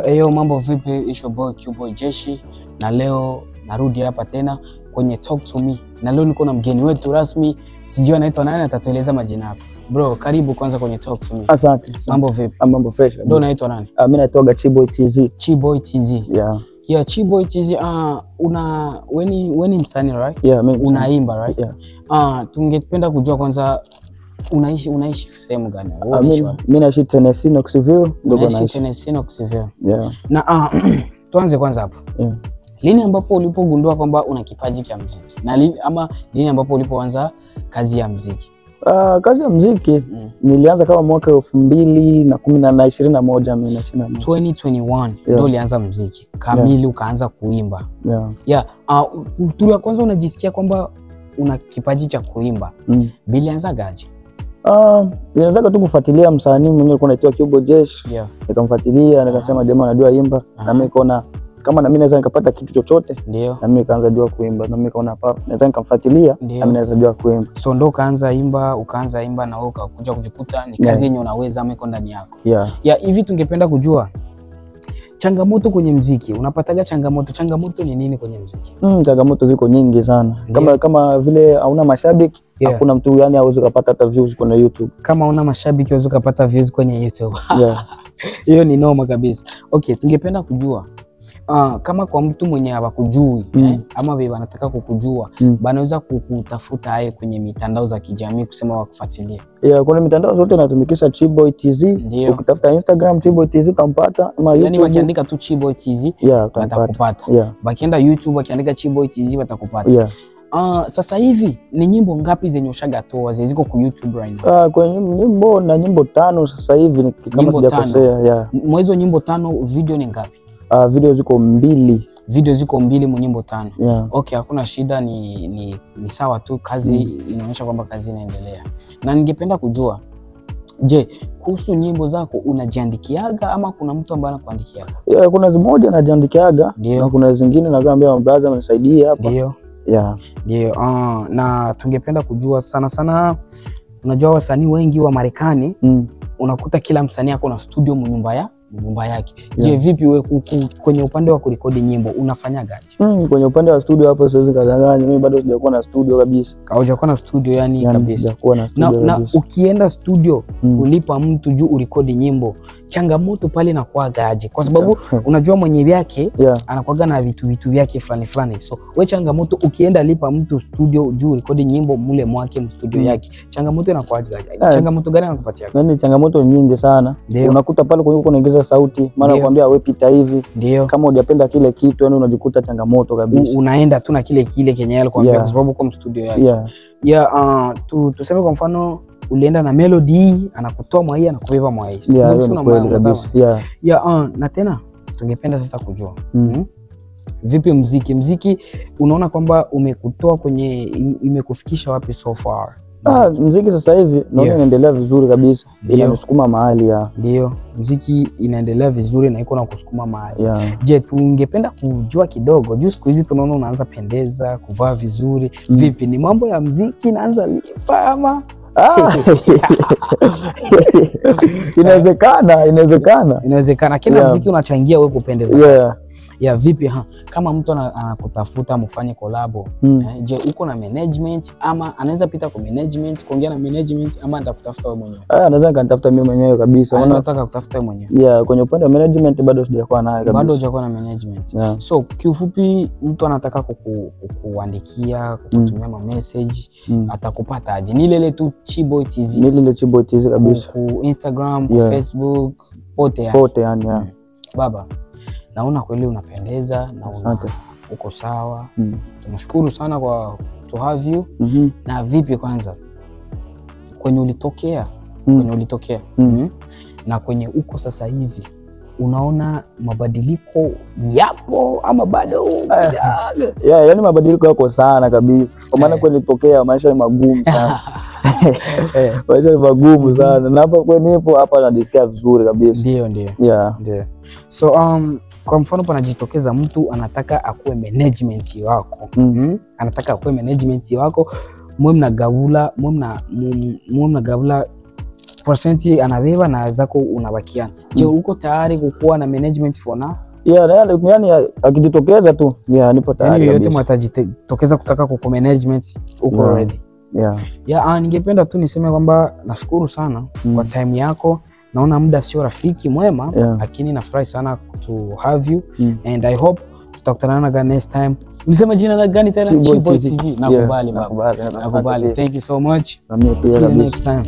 Eyo mambo vipi? It's your boy Q-Boy Jeshi, na leo narudi hapa tena kwenye Talk to Me, na leo niko na mgeni wetu rasmi, sijui anaitwa nani, atatueleza majina yake. Bro, karibu kwanza kwenye Talk to Me. Asante. Mambo vipi? Mambo fresh. Ndio unaitwa nani? Mimi naitwa Chiboy TZ. Chiboy TZ. Yeah, Chiboy TZ. Weni msanii, right? Yeah, mimi unaimba, right? Yeah. Tungependa kujua kwanza unaishi sehemu gani? Mimi naishi Tennessee, Knoxville, ndio naishi. Tennessee, Knoxville. Yeah. Na tuanze kwanza hapo. Yeah. Lini ambapo ulipogundua kwamba una kipaji cha muziki? Na lini ambapo ulipoanza kazi ya muziki? Kazi ya muziki nilianza kama mwaka 2021 mimi 2021 ndio ulianza muziki kamili, ukaanza kuimba. Tulia kwanza, unajisikia kwamba una kipaji cha kuimba. Bilianza gaje? Nilianza tu kufuatilia msanii mwenyewe alikuwa anaitwa Q-Boy Jeshi. Nikamfuatilia, nikasema jamaa anajua imba, na mimi nikaona kama na mimi naweza nikapata kitu chochote, na mimi nikaanza jua kuimba, na mimi nikaona hapa naweza nikamfuatilia, na mimi naweza jua kuimba. So ndo ukaanza imba na wewe ukakuja kujikuta ni kazi yenye unaweza ama iko ndani yako. Hivi tungependa kujua changamoto kwenye muziki. Unapataga changamoto ni nini kwenye muziki? Changamoto ziko nyingi sana. Kama vile hauna mashabiki, hakuna mtu yani hawezi kupata hata views kwenye YouTube. Kama hauna mashabiki hawezi kupata views kwenye YouTube. Hiyo ni noma kabisa. Okay, tungependa kujua kama kwa mtu mwenye hawakujui ama wewe wanataka kukujua, banaweza kukutafuta kwenye mitandao za kijamii kusema wakufuatilie. Kuna mitandao zote natumikisha Chiboy TZ. Ukitafuta Instagram Chiboy TZ utampata, ama YouTube. Yani wakiandika tu Chiboy TZ watakupata. Bakienda YouTube wakiandika Chiboy TZ watakupata. Sasa hivi ni nyimbo ngapi zenye ushagatoa ziko ku YouTube right now? Kwenye nyimbo 5 sasa hivi kama sijakosea. Mwezo nyimbo 5, video ni ngapi? Video ziko 2. Video ziko 2 mu nyimbo 5. Okay, hakuna shida, ni sawa tu, kazi inaonyesha kwamba kazi inaendelea. Na ningependa kujua, je, kuhusu nyimbo zako unajiandikiaga ama kuna mtu ambaye anakuandikia? Kuna zimoja najiandikiaga, na kuna zingine naambia brother unisaidie hapa. Ndio. Na tungependa kujua sana, unajua wasanii wengi wa Marekani unakuta kila msanii ako na studio mu nyumba yake. Je, vipi wewe kwenye upande wa kurekodi nyimbo unafanya gaje? Kwenye upande wa studio hapo siwezi kadanganya, mimi bado sijakuwa na studio kabisa. Haujakuwa na studio yani kabisa? Sijakuwa na studio na ukienda studio ulipa mtu juu urekodi nyimbo, changamoto pale inakuwa gaje? Kwa sababu unajua mwenye yake anakuaga na vitu vyake fulani. So wewe changamoto ukienda lipa mtu studio juu urekodi nyimbo mule mwake studio yake, changamoto inakuwa gaje? Changamoto gani anakupatia? Yani changamoto nyingi sana. Unakuta pale kwa unaongeza sauti, maana nakwambia wewe pita hivi. Kama hujapenda kile kitu yani unajikuta changamoto kabisa. Unaenda tu na kile kenye yale kwambia kwa sababu kwa studio yake. Tuseme kwa mfano ulienda na melody, anakutoa mwa hii anakubeba mwa hii. Na tena tungependa sasa kujua vipi muziki unaona kwamba umekutoa kwenye imekufikisha wapi so far? Muziki sasa hivi naona inaendelea vizuri kabisa. Inasukuma mahali Ndio, muziki inaendelea vizuri na iko na kusukuma mahali. Je, tungependa kujua kidogo, juu siku hizi tunaona unaanza pendeza, kuvaa vizuri. Vipi, ni mambo ya muziki inaanza lipa ama? Inawezekana. Kila muziki unachangia wewe kupendeza. Vipi kama mtu anakutafuta mfanye collabo, je, uko na management ama anaweza pita kwa management, kuongea na management, ama atakutafuta wewe mwenyewe? Anaweza kanitafuta mimi mwenyewe kabisa. Anataka kutafuta wewe mwenyewe. Kwenye upande wa management bado sijakuwa naye kabisa. Bado hujakuwa na management. So kiufupi, mtu anataka kukuandikia, kukutumia message, atakupata aje? Ni ile tu Chiboy TZ. Ni ile Chiboy TZ kabisa. Ku Instagram, ku Facebook, pote yani. Baba, naona kweli unapendeza na uko sawa. Tunashukuru sana kwa to have you. Na vipi kwanza kwenye ulitokea na kwenye uko sasa hivi, unaona mabadiliko yapo ama bado? Yani mabadiliko yako sana kabisa. Kwa maana kwenye nilitokea maisha ni magumu sana. Maisha ni magumu sana. Na hapa kwenye hapa najisikia vizuri kabisa. Ndio. So kwa mfano panajitokeza mtu anataka akuwe management wako. Anataka akuwe management wako, mwe mnagawula percent anabeba na zako unabakiana. Je, uko tayari kukuwa na management for now? Yani akijitokeza tu nipo tayari. Yani yote mwatajitokeza kutaka kuko management uko ready? Ningependa tu niseme kwamba nashukuru sana kwa time yako. Naona muda sio rafiki mwema, lakini nafurahi sana to have you and I hope tutakutana na next time. Ulisema jina gani tena? Chiboy TG. Nakubali baba. Nakubali. Thank you so much. See you next time.